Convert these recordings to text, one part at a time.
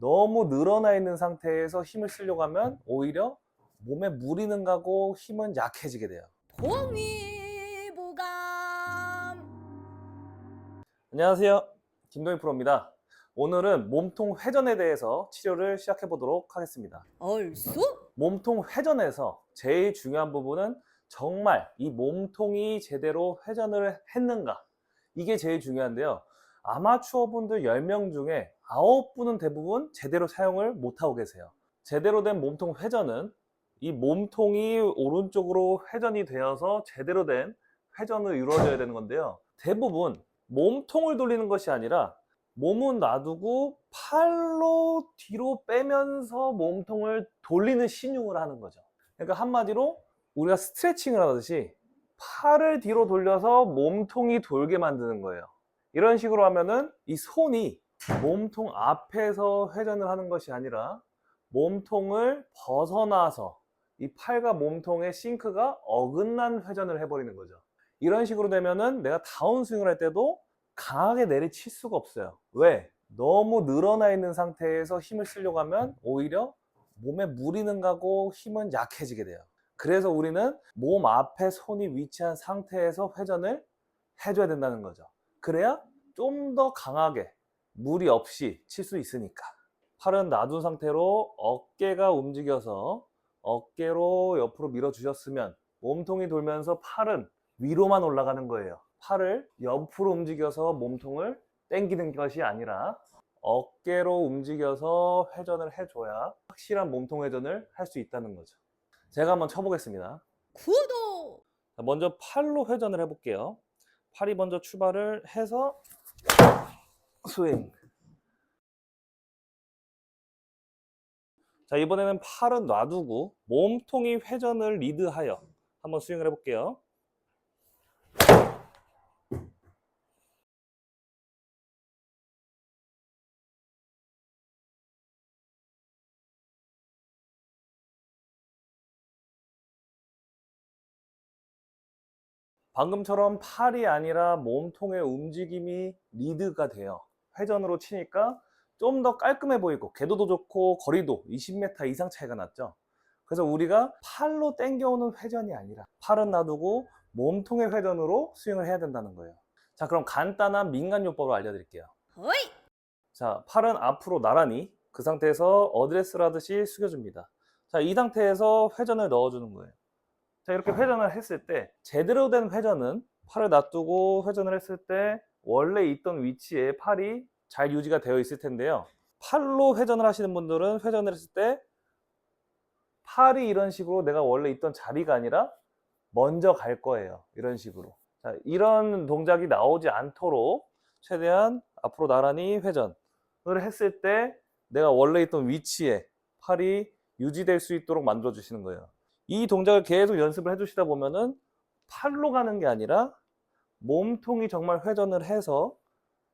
너무 늘어나 있는 상태에서 힘을 쓰려고 하면 오히려 몸에 무리는 가고 힘은 약해지게 돼요. 동의보감. 안녕하세요, 김동희 프로입니다. 오늘은 몸통 회전에 대해서 치료를 시작해 보도록 하겠습니다. 얼쑤? 몸통 회전에서 제일 중요한 부분은 정말 이 몸통이 제대로 회전을 했는가, 이게 제일 중요한데요. 아마추어 분들 10명 중에 9분은 대부분 제대로 사용을 못하고 계세요. 제대로 된 몸통 회전은 이 몸통이 오른쪽으로 회전이 되어서 제대로 된 회전을 이루어져야 되는 건데요. 대부분 몸통을 돌리는 것이 아니라 몸은 놔두고 팔로 뒤로 빼면서 몸통을 돌리는 신용을 하는 거죠. 그러니까 한마디로 우리가 스트레칭을 하듯이 팔을 뒤로 돌려서 몸통이 돌게 만드는 거예요. 이런 식으로 하면은 이 손이 몸통 앞에서 회전을 하는 것이 아니라 몸통을 벗어나서 이 팔과 몸통의 싱크가 어긋난 회전을 해버리는 거죠. 이런 식으로 되면은 내가 다운스윙을 할 때도 강하게 내리칠 수가 없어요. 왜? 너무 늘어나 있는 상태에서 힘을 쓰려고 하면 오히려 몸에 무리는 가고 힘은 약해지게 돼요. 그래서 우리는 몸 앞에 손이 위치한 상태에서 회전을 해줘야 된다는 거죠. 그래야 좀 더 강하게 무리 없이 칠 수 있으니까. 팔은 놔둔 상태로 어깨가 움직여서 어깨로 옆으로 밀어주셨으면 몸통이 돌면서 팔은 위로만 올라가는 거예요. 팔을 옆으로 움직여서 몸통을 당기는 것이 아니라 어깨로 움직여서 회전을 해줘야 확실한 몸통 회전을 할 수 있다는 거죠. 제가 한번 쳐보겠습니다. 구독. 먼저 팔로 회전을 해볼게요. 팔이 먼저 출발을 해서 스윙. 자, 이번에는 팔은 놔두고 몸통이 회전을 리드하여 한번 스윙을 해볼게요. 방금처럼 팔이 아니라 몸통의 움직임이 리드가 돼요. 회전으로 치니까 좀 더 깔끔해 보이고 궤도도 좋고 거리도 20m 이상 차이가 났죠. 그래서 우리가 팔로 당겨오는 회전이 아니라 팔은 놔두고 몸통의 회전으로 스윙을 해야 된다는 거예요. 자, 그럼 간단한 민간요법을 알려드릴게요. 어이. 자, 팔은 앞으로 나란히 그 상태에서 어드레스를 하듯이 숙여줍니다. 자, 이 상태에서 회전을 넣어주는 거예요. 자, 이렇게 회전을 했을 때 제대로 된 회전은 팔을 놔두고 회전을 했을 때 원래 있던 위치에 팔이 잘 유지가 되어 있을 텐데요. 팔로 회전을 하시는 분들은 회전을 했을 때 팔이 이런 식으로 내가 원래 있던 자리가 아니라 먼저 갈 거예요. 이런 식으로. 자, 이런 동작이 나오지 않도록 최대한 앞으로 나란히 회전을 했을 때 내가 원래 있던 위치에 팔이 유지될 수 있도록 만들어 주시는 거예요. 이 동작을 계속 연습을 해주시다 보면은 팔로 가는 게 아니라 몸통이 정말 회전을 해서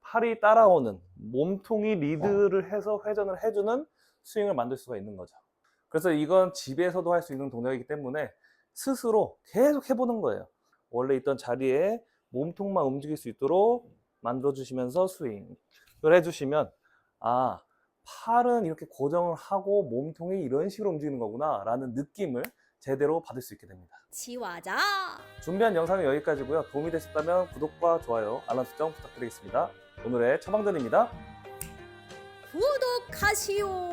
팔이 따라오는, 몸통이 리드를 해서 회전을 해주는 스윙을 만들 수가 있는 거죠. 그래서 이건 집에서도 할 수 있는 동작이기 때문에 스스로 계속 해보는 거예요. 원래 있던 자리에 몸통만 움직일 수 있도록 만들어 주시면서 스윙을 해주시면, 아, 팔은 이렇게 고정을 하고 몸통이 이런 식으로 움직이는 거구나 라는 느낌을 제대로 받을 수 있게 됩니다. 치와자. 준비한 영상은 여기까지고요. 도움이 되셨다면 구독과 좋아요, 알람 설정 부탁드리겠습니다. 오늘의 처방전입니다. 구독하시오.